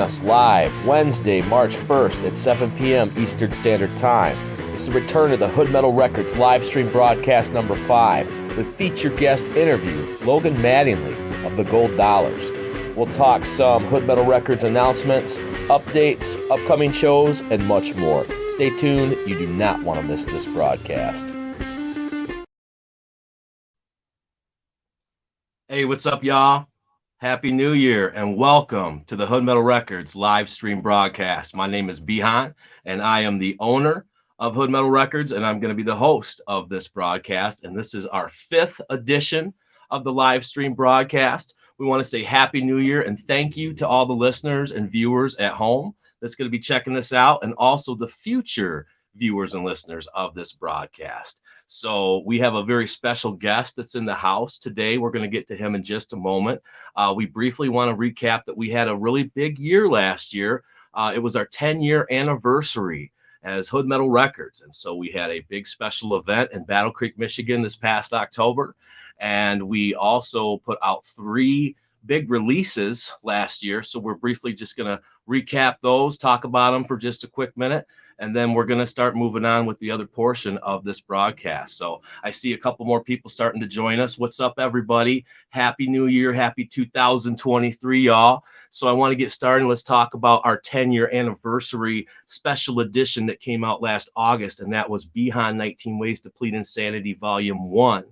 us live Wednesday, March 1st at 7 p.m. Eastern Standard Time. It's the return of the Hood Metal Records live stream broadcast number 5 with featured guest interview Logan Mattingly of the Gold Dollars. We'll talk some Hood Metal Records announcements, updates, upcoming shows, and much more. Stay tuned. You do not want to miss this broadcast. Hey, what's up, y'all? Happy New Year and welcome to the Hood Metal Records live stream broadcast. My name is Bihan and I am the owner of Hood Metal Records, and I'm going to be the host of this broadcast. And this is our 5th edition of the live stream broadcast. We want to say Happy New Year and thank you to all the listeners and viewers at home that's going to be checking this out, and also the future viewers and listeners of this broadcast. So we have a very special guest that's in the house today. We're going to get to him in just a moment. We briefly want to recap that we had a really big year last year. It was our 10-year anniversary as Hood Metal Records. And so we had a big special event in Battle Creek, Michigan this past October. And we also put out 3 big releases last year. So we're briefly just going to recap those, talk about them for just a quick minute. And then we're going to start moving on with the other portion of this broadcast. So I see a couple more people starting to join us. What's up, everybody? Happy New Year. Happy 2023, y'all. So I want to get started. Let's talk about our 10-year anniversary special edition that came out last August. And that was Bihan 19 Ways to Plead Insanity Volume 1.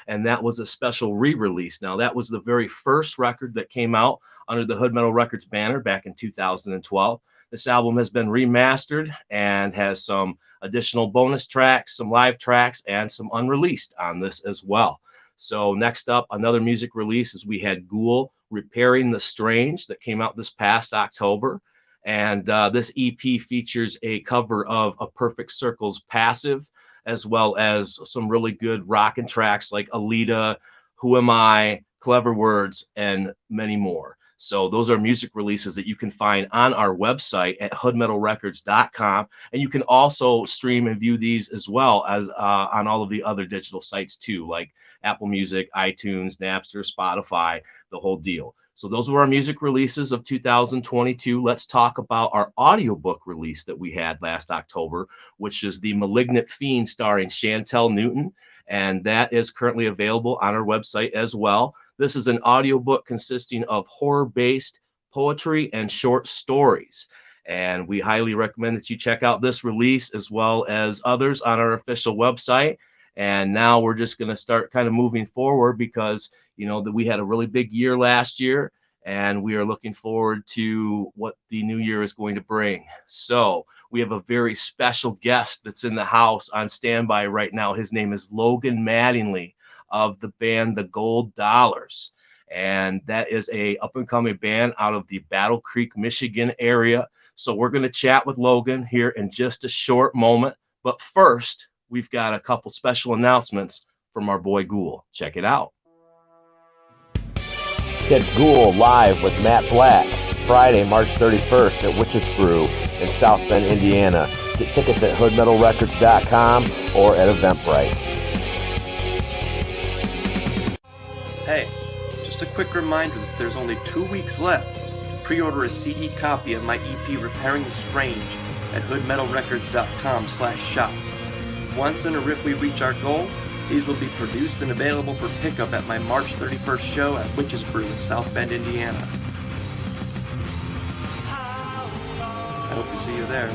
And that was a special re-release. Now, that was the very first record that came out under the Hood Metal Records banner back in 2012. This album has been remastered and has some additional bonus tracks, some live tracks, and some unreleased on this as well. So next up, another music release is we had Ghoul Repairing the Strange that came out this past October. And this EP features a cover of A Perfect Circle's Passive, as well as some really good rockin' tracks like Alita, Who Am I, Clever Words, and many more. So those are music releases that you can find on our website at hoodmetalrecords.com. And you can also stream and view these as well as on all of the other digital sites too, like Apple Music, iTunes, Napster, Spotify, the whole deal. So those were our music releases of 2022. Let's talk about our audiobook release that we had last October, which is The Malignant Fiend starring Chantel Newton. And that is currently available on our website as well. This is an audiobook consisting of horror-based poetry and short stories. And we highly recommend that you check out this release as well as others on our official website. And now we're just going to start kind of moving forward because, you know, that we had a really big year last year and we are looking forward to what the new year is going to bring. So we have a very special guest that's in the house on standby right now. His name is Logan Mattingly of the band The Gold Dollars. And that is a up-and-coming band out of the Battle Creek, Michigan area. So we're going to chat with Logan here in just a short moment. But first, we've got a couple special announcements from our boy Ghoul. Check it out. Catch Ghoul live with Matt Black Friday, March 31st at Witch's Brew in South Bend, Indiana. Get tickets at hoodmetalrecords.com or at Eventbrite. Hey, just a quick reminder that there's only 2 weeks left to pre-order a CD copy of my EP Repairing the Strange at hoodmetalrecords.com/shop. Once and if we reach our goal, these will be produced and available for pickup at my March 31st show at Witch's Brew in South Bend, Indiana. I hope to see you there.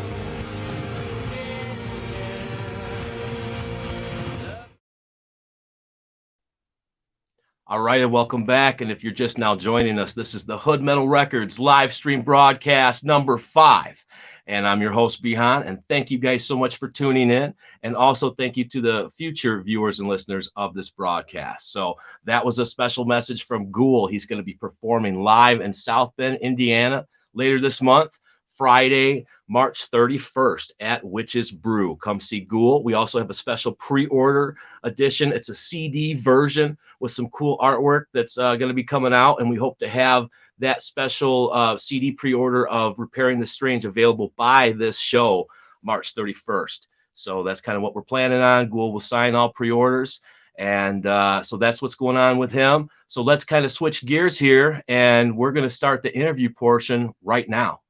All right, and welcome back. And if you're just now joining us, this is the Hood Metal Records live stream broadcast number 5. And I'm your host, Bihan. And thank you guys so much for tuning in. And also thank you to the future viewers and listeners of this broadcast. So that was a special message from Ghoul. He's going to be performing live in South Bend, Indiana later this month, Friday, March 31st at Witch's Brew. Come see Ghoul. We also have a special pre-order edition. It's a CD version with some cool artwork that's going to be coming out. And we hope to have that special CD pre-order of Repairing the Strange available by this show, March 31st. So that's kind of what we're planning on. Ghoul will sign all pre-orders. And so that's what's going on with him. So let's kind of switch gears here. And we're going to start the interview portion right now.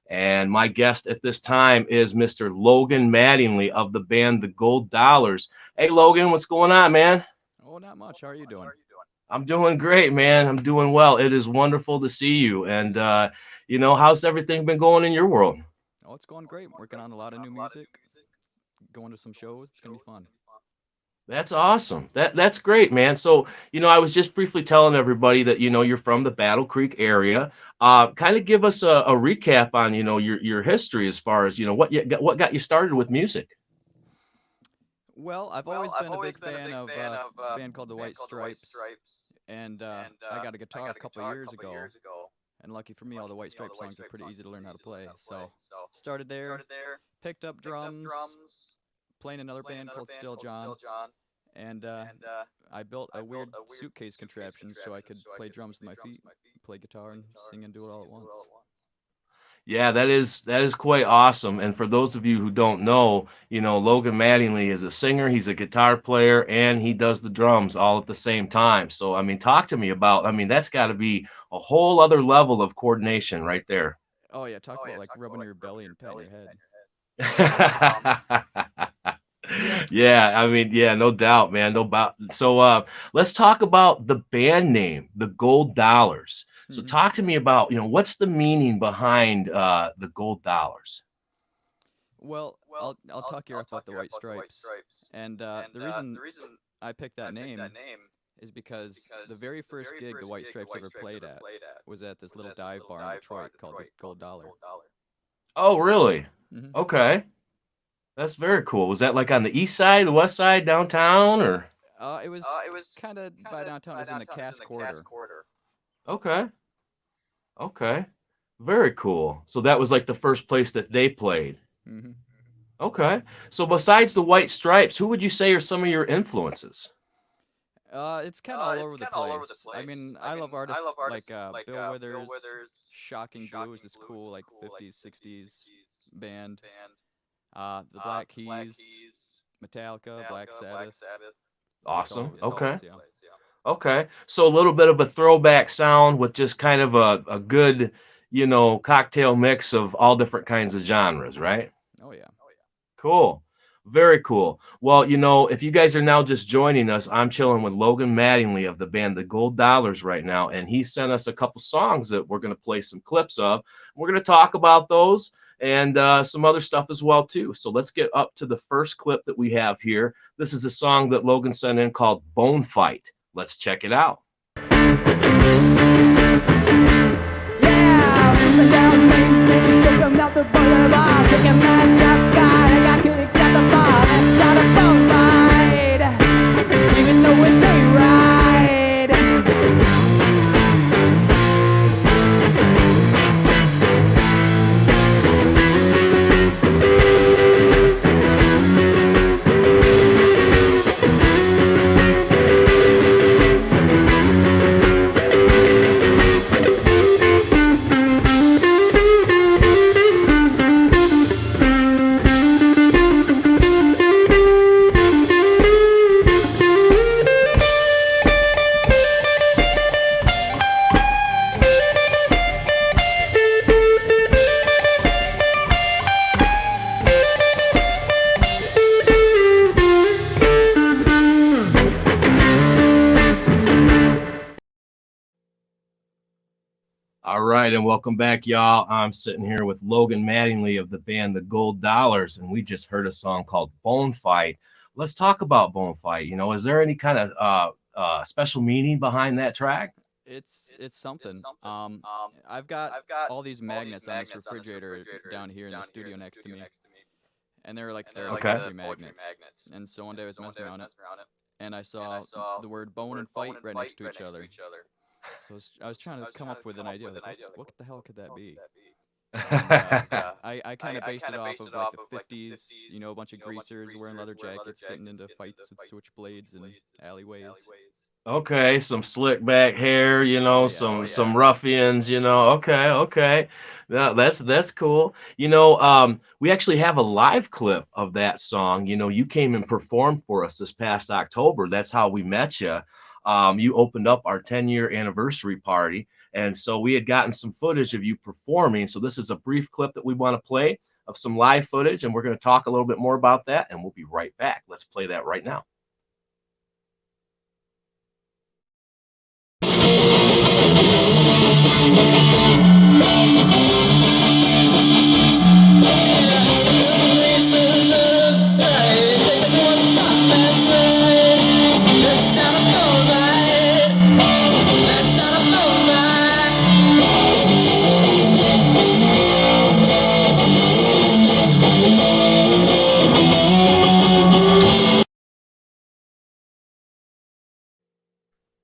And my guest at this time is Mr. Logan Mattingly of the band The Gold Dollars. Hey, Logan, what's going on, man? Oh, not much. How are you doing? I'm doing great, man. I'm doing well. It is wonderful to see you. And, how's everything been going in your world? Oh, it's going great. Working on a lot of new music, going to some shows. It's gonna be fun. That's awesome. That's great, man. So, I was just briefly telling everybody that, you're from the Battle Creek area. Kind of give us a recap on, your history as far as, what got you started with music. Well, I've always been a big fan of a band called the White Stripes, and I got a guitar a couple of years ago. And lucky for me, all the White Stripes songs are pretty easy to learn how to play. So, started there, picked up drums, playing another band called Still John, and I built a weird suitcase contraption so I could play drums with my feet, play guitar, and sing and do it all at once. Yeah, that is quite awesome. And for those of you who don't know, Logan Mattingly is a singer, he's a guitar player, and he does the drums all at the same time. So, I mean, talk to me about, that's got to be a whole other level of coordination right there. Oh yeah, talk about like rubbing your belly and patting your head. Yeah, yeah, no doubt, man. No doubt. So let's talk about the band name, the Gold Dollars. So Hmm. talk to me about, what's the meaning behind the Gold Dollars? Well, I'll talk you up about the White Stripes, and the reason I picked that name is because the very first gig the White Stripes ever played at was at this little dive bar in Detroit called the Gold Dollar. Oh, really? Hmm. Okay. That's very cool. Was that like on the east side, the west side, downtown, or? It was kind of by downtown. It was in the Cass Quarter. Okay. Okay. Very cool. So that was like the first place that they played. Hmm. Okay. So besides the White Stripes, who would you say are some of your influences? It's kind of all over the place. I mean, I love artists like Bill Withers, Shocking Blue is this cool like 50s, 60s band. The Black Keys, Metallica, Black Sabbath. It's all Awesome. over the Okay. place, yeah. Okay. So a little bit of a throwback sound with just kind of a good, cocktail mix of all different kinds of genres, right? Oh yeah. Cool. Very cool. Well, if you guys are now just joining us, I'm chilling with Logan Mattingly of the band The Gold Dollars right now, and he sent us a couple songs that we're going to play some clips of. We're going to talk about those and some other stuff as well too. So let's get up to the first clip that we have here. This is a song that Logan sent in called Bone Fight. Let's check it out. Yeah, moving down Main Street, smoking out the boulevard, picking that tough guy. I got kicked at the bar, let's start a bone fight, even though it ain't right. All right, and welcome back, y'all. I'm sitting here with Logan Mattingly of the band The Gold Dollars, and we just heard a song called Bone Fight. Let's talk about Bone Fight. Is there any kind of special meaning behind that track? It's something. I've got all these magnets on this refrigerator down here in the studio next to me, and they're like Okay. country magnets. And so one day I was messing around it, and I saw the word bone and fight right next to each other. So I was trying to come up with an idea, like what the hell could that be? And I kind of based it off of like the 50s, a bunch of greasers wearing leather jackets, getting into fights with switchblades and alleyways. Okay, some slick back hair, Oh yeah. some ruffians, Okay, okay. Now that's cool. We actually have a live clip of that song. You came and performed for us this past October. That's how we met you. You opened up our 10-year anniversary party, And so we had gotten some footage of you performing. So this is a brief clip that we want to play of some live footage, and we're going to talk a little bit more about that, and we'll be right back. Let's play that right now.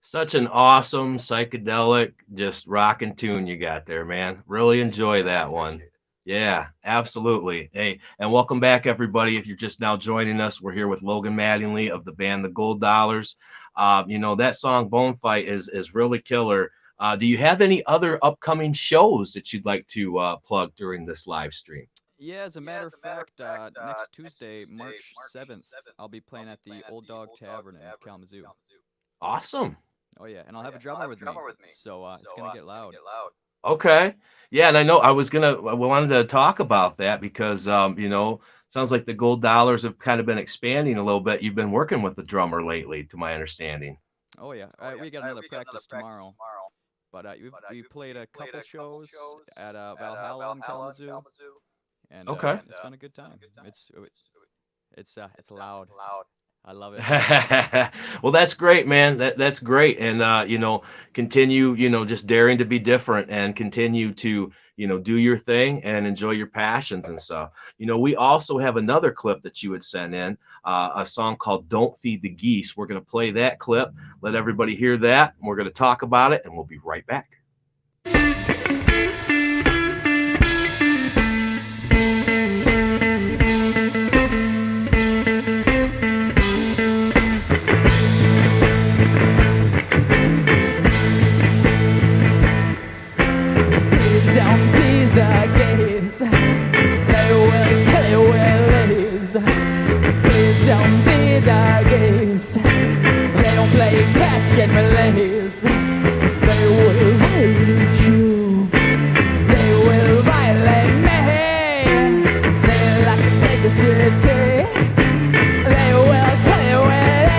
Such an awesome psychedelic, just rocking tune you got there, man. Really enjoy that one. Yeah, absolutely. Hey, and welcome back, everybody. If you're just now joining us, we're here with Logan Mattingly of the band The Gold Dollars. That song "Bone Fight" is really killer. Do you have any other upcoming shows that you'd like to plug during this live stream? Yeah, as a matter of fact, next Tuesday, March 7th, I'll be playing at the Old Dog Tavern in Kalamazoo. Awesome. Oh yeah, and I'll have a drummer with me, so it's gonna get loud. Okay. Yeah, and I know I wanted to talk about that because sounds like the Gold Dollars have kind of been expanding a little bit. You've been working with the drummer lately, to my understanding. Oh yeah, we got another practice tomorrow, but we played a couple shows at Valhalla in Kalamazoo, and Okay. it's been a good time. It's loud. I love it. Well, that's great, man. That's great. And continue, just daring to be different and continue to, do your thing and enjoy your passions and stuff. We also have another clip that you had sent in, a song called "Don't Feed the Geese." We're going to play that clip, let everybody hear that, and we're going to talk about it, and we'll be right back. And release. They will violate you. They will violate me. They like to take the city. They will tell you where it is.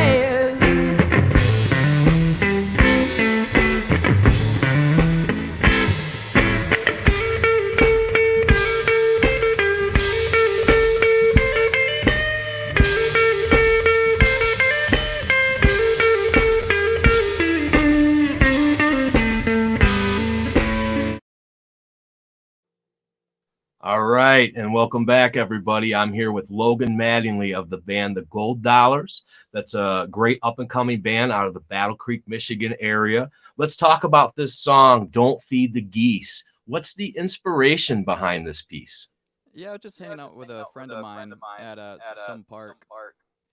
All right, and welcome back, everybody. I'm here with Logan Mattingly of the band The Gold Dollars. That's a great up-and-coming band out of the Battle Creek, Michigan area. Let's talk about this song, "Don't Feed the Geese." What's the inspiration behind this piece? Yeah, just hanging out with a friend of mine at some park,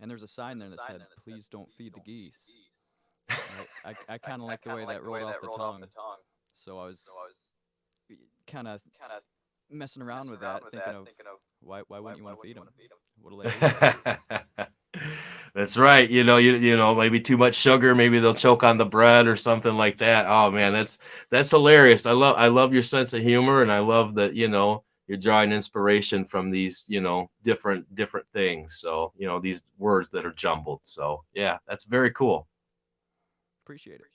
and there's a sign there that said, "Please don't feed the geese." I kind of like the way that rolled off the tongue, so I was kind of messing around with that, thinking of why wouldn't you want to feed them? What'll they do? That's right. Maybe too much sugar, maybe they'll choke on the bread or something like that. Oh man, that's hilarious. I love your sense of humor, and I love that, you're drawing inspiration from these, different things. So, these words that are jumbled. So, yeah, that's very cool. Appreciate it.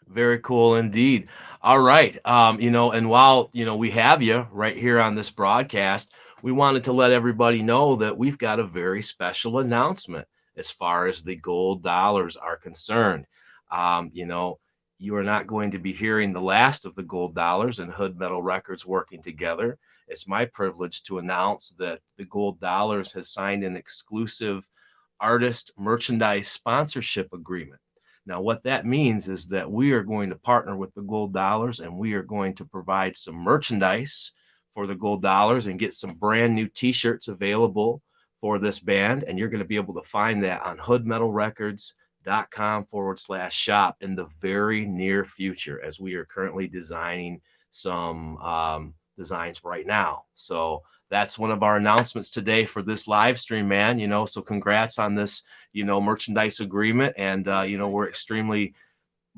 Very cool indeed. All right. And while, we have you right here on this broadcast, we wanted to let everybody know that we've got a very special announcement as far as the Gold Dollars are concerned. You are not going to be hearing the last of the Gold Dollars and Hood Metal Records working together. It's my privilege to announce that the Gold Dollars has signed an exclusive artist merchandise sponsorship agreement. Now, what that means is that we are going to partner with the Gold Dollars, and we are going to provide some merchandise for the Gold Dollars and get some brand new t-shirts available for this band. And you're going to be able to find that on hoodmetalrecords.com/shop in the very near future, as we are currently designing some designs right now. So that's one of our announcements today for this live stream, man. So congrats on this, merchandise agreement. And, we're extremely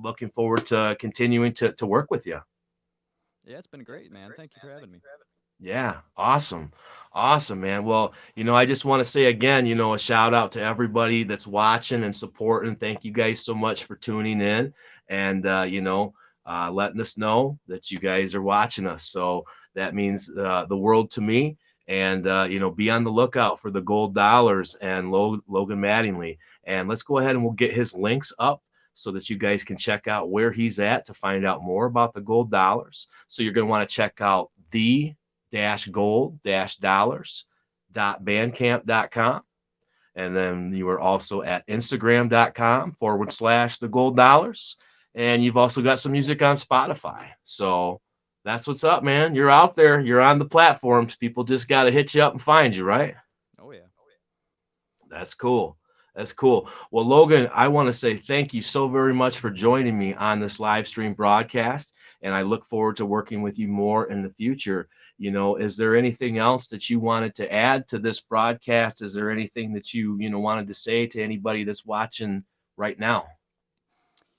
looking forward to continuing to work with you. Yeah, it's been great, man. Thank you for having me. Yeah, awesome. Awesome, man. Well, I just want to say again, a shout out to everybody that's watching and supporting. Thank you guys so much for tuning in and, letting us know that you guys are watching us. So that means the world to me. And, be on the lookout for the gold dollars and Logan Mattingly. And let's go ahead and we'll get his links up so that you guys can check out where he's at to find out more about the gold dollars. So you're going to want to check out the-gold-dollars.bandcamp.com. And then you are also at Instagram.com/the gold dollars. And you've also got some music on Spotify. So that's what's up, man. You're out there. You're on the platforms. People just got to hit you up and find you, right? Oh yeah. That's cool. That's cool. Well, Logan, I want to say thank you so very much for joining me on this live stream broadcast. And I look forward to working with you more in the future. Is there anything else that you wanted to add to this broadcast? Is there anything that you wanted to say to anybody that's watching right now?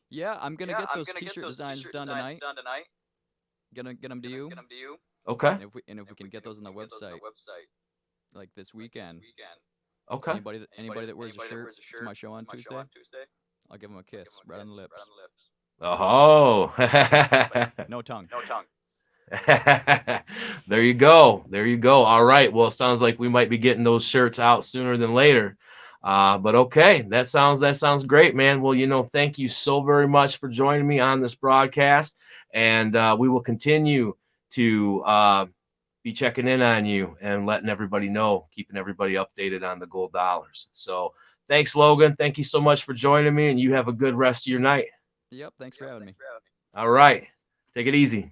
Yeah, I'm gonna get those t-shirt designs done tonight. Gonna get them to you. Okay. And if we can get those on the website, like this weekend. Okay. Anybody that wears a shirt to my show on Tuesday, I'll give them a kiss right on the lips. Oh. No tongue. There you go. There you go. All right. Well, it sounds like we might be getting those shirts out sooner than later. But okay, that sounds great, man. Well, thank you so very much for joining me on this broadcast, and we will continue to be checking in on you and letting everybody know, keeping everybody updated on the gold dollars. So thanks, Logan. Thank you so much for joining me, and you have a good rest of your night. Yep. Thanks for having me. All right. Take it easy.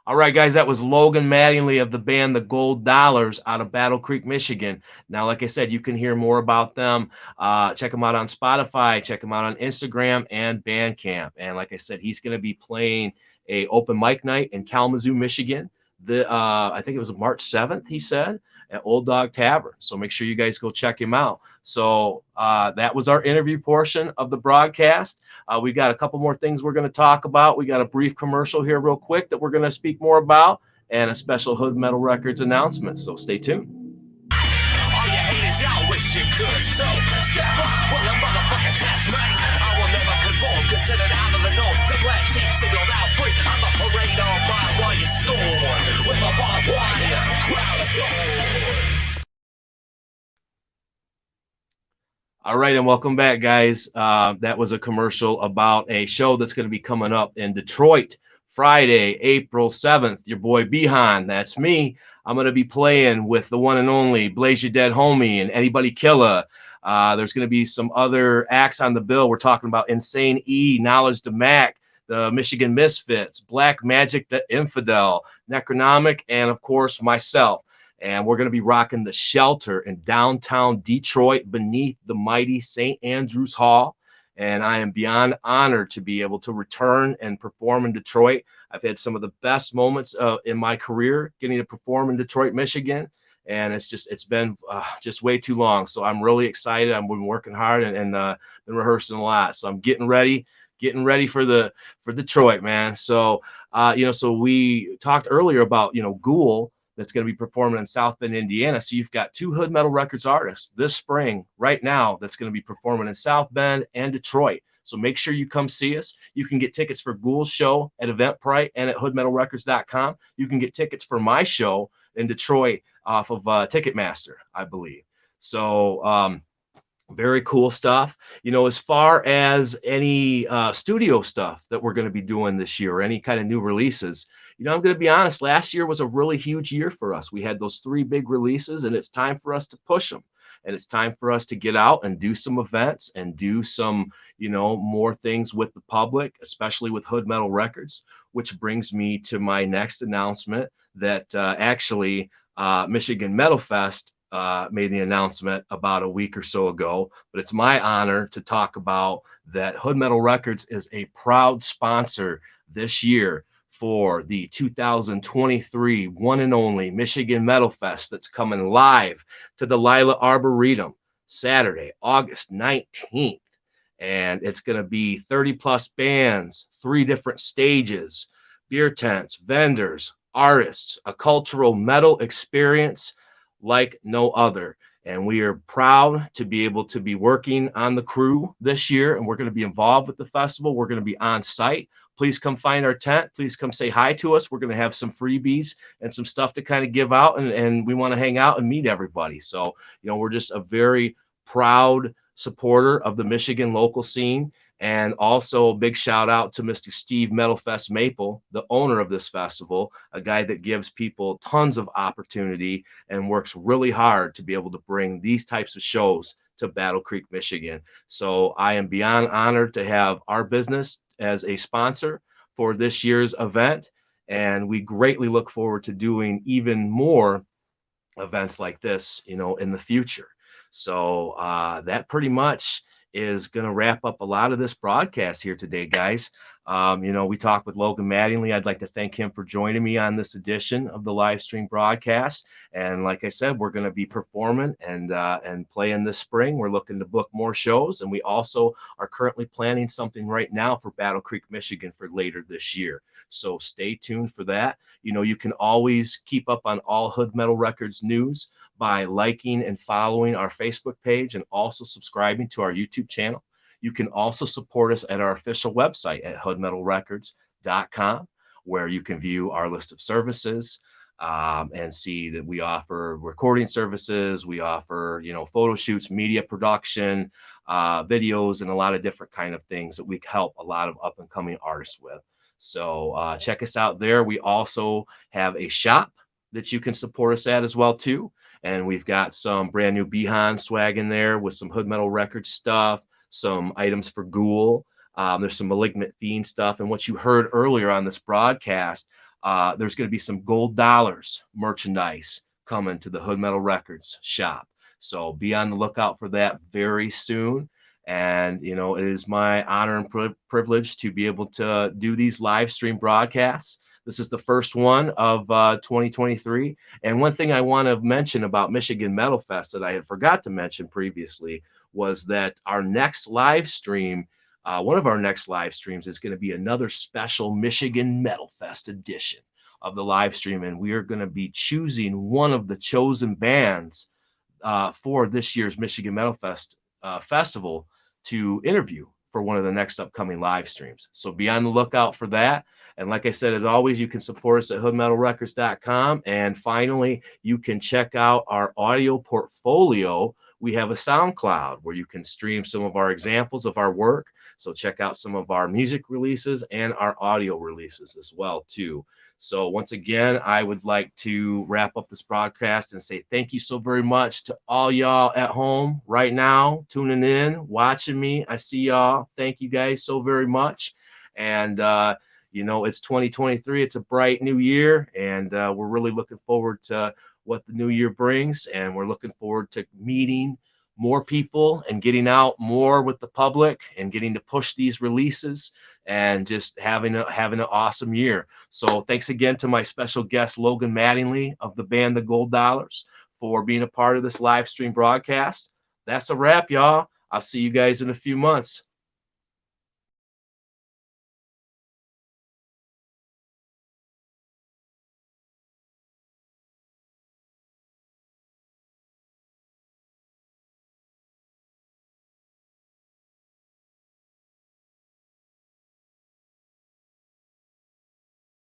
All right, guys, that was Logan Mattingly of the band The Gold Dollars out of Battle Creek, Michigan. Now, like I said, you can hear more about them. Check them out on Spotify. Check them out on Instagram and Bandcamp. And like I said, he's going to be playing a open mic night in Kalamazoo, Michigan. I think it was March 7th, he said, at Old Dog Tavern. So make sure you guys go check him out. So that was our interview portion of the broadcast. We got a couple more things we're going to talk about. We got a brief commercial here real quick that we're going to speak more about, and a special Hood Metal Records announcement. So stay tuned. All you haters, y'all wish you could. So step up with a motherfucking test, man. I will never conform, considered out of the norm. The black sheep singled out free. I'm a parade on by while you scorn. With my barbed wire, crowd of thorns. All right, and welcome back, guys. That was a commercial about a show that's going to be coming up in Detroit, Friday, April 7th. Your boy Bihan, that's me. I'm going to be playing with the one and only Blaze Your Dead Homie and Anybody Killer. There's going to be some other acts on the bill. We're talking about Insane E, Knowledge to Mac, the Michigan Misfits, Black Magic the Infidel, Necronomic, and of course myself. And we're going to be rocking the Shelter in downtown Detroit beneath the mighty St. Andrews Hall. And I am beyond honored to be able to return and perform in Detroit. I've had some of the best moments in my career getting to perform in Detroit, Michigan. And it's been just way too long. So I'm really excited. I've been working hard and been rehearsing a lot. So I'm getting ready for Detroit, man. So, so we talked earlier about, Ghoul, that's going to be performing in South Bend, Indiana. So you've got two Hood Metal Records artists this spring right now that's going to be performing in South Bend and Detroit. So make sure you come see us. You can get tickets for Ghoul's show at Eventbrite and at hoodmetalrecords.com. You can get tickets for my show in Detroit off of Ticketmaster, I believe. So very cool stuff. As far as any studio stuff that we're going to be doing this year or any kind of new releases, I'm going to be honest, last year was a really huge year for us. We had those 3 big releases, and it's time for us to push them. And it's time for us to get out and do some events and do some, more things with the public, especially with Hood Metal Records, which brings me to my next announcement that actually Michigan Metal Fest made the announcement about a week or so ago. But it's my honor to talk about that Hood Metal Records is a proud sponsor this year for the 2023 one and only Michigan Metal Fest that's coming live to the Lila Arboretum Saturday, August 19th. And it's going to be 30 plus bands, 3 different stages, beer tents, vendors, artists, a cultural metal experience like no other. And we are proud to be able to be working on the crew this year, and we're going to be involved with the festival. We're going to be on site. Please come find our tent. Please come say hi to us. We're going to have some freebies and some stuff to kind of give out, and we want to hang out and meet everybody. So, we're just a very proud supporter of the Michigan local scene. And also a big shout out to Mr. Steve Metalfest Maple, the owner of this festival, a guy that gives people tons of opportunity and works really hard to be able to bring these types of shows to Battle Creek, Michigan. So I am beyond honored to have our business as a sponsor for this year's event. And we greatly look forward to doing even more events like this, in the future. So that pretty much is going to wrap up a lot of this broadcast here today, guys. We talked with Logan Mattingly. I'd like to thank him for joining me on this edition of the live stream broadcast. And like I said, we're going to be performing and playing this spring. We're looking to book more shows, and we also are currently planning something right now for Battle Creek, Michigan for later this year. So stay tuned for that. You can always keep up on all Hood Metal Records news by liking and following our Facebook page and also subscribing to our YouTube channel. You can also support us at our official website at hoodmetalrecords.com, where you can view our list of services and see that we offer recording services. We offer, photo shoots, media production, videos, and a lot of different kind of things that we help a lot of up and coming artists with. So check us out there. We also have a shop that you can support us at as well too. And we've got some brand new Behan swag in there with some Hood Metal Records stuff, some items for Ghoul. There's some Malignant Fiend stuff. And what you heard earlier on this broadcast, there's going to be some Gold Dollars merchandise coming to the Hood Metal Records shop. So be on the lookout for that very soon. And, it is my honor and privilege to be able to do these live stream broadcasts. This is the first one of 2023. And one thing I want to mention about Michigan Metal Fest that I had forgot to mention previously was that our next live stream, one of our next live streams is going to be another special Michigan Metal Fest edition of the live stream. And we are going to be choosing one of the chosen bands for this year's Michigan Metal Fest festival to interview for one of the next upcoming live streams. So be on the lookout for that. And like I said, as always, you can support us at hoodmetalrecords.com. And finally, you can check out our audio portfolio. We have a SoundCloud where you can stream some of our examples of our work. So check out some of our music releases and our audio releases as well, too. So once again, I would like to wrap up this broadcast and say thank you so very much to all y'all at home right now, tuning in, watching me. I see y'all. Thank you guys so very much. And, it's 2023. It's a bright new year, and we're really looking forward to what the new year brings. And we're looking forward to meeting more people and getting out more with the public and getting to push these releases and just having an awesome year. So thanks again to my special guest, Logan Mattingly of the band The Gold Dollars, for being a part of this live stream broadcast. That's a wrap, y'all. I'll see you guys in a few months.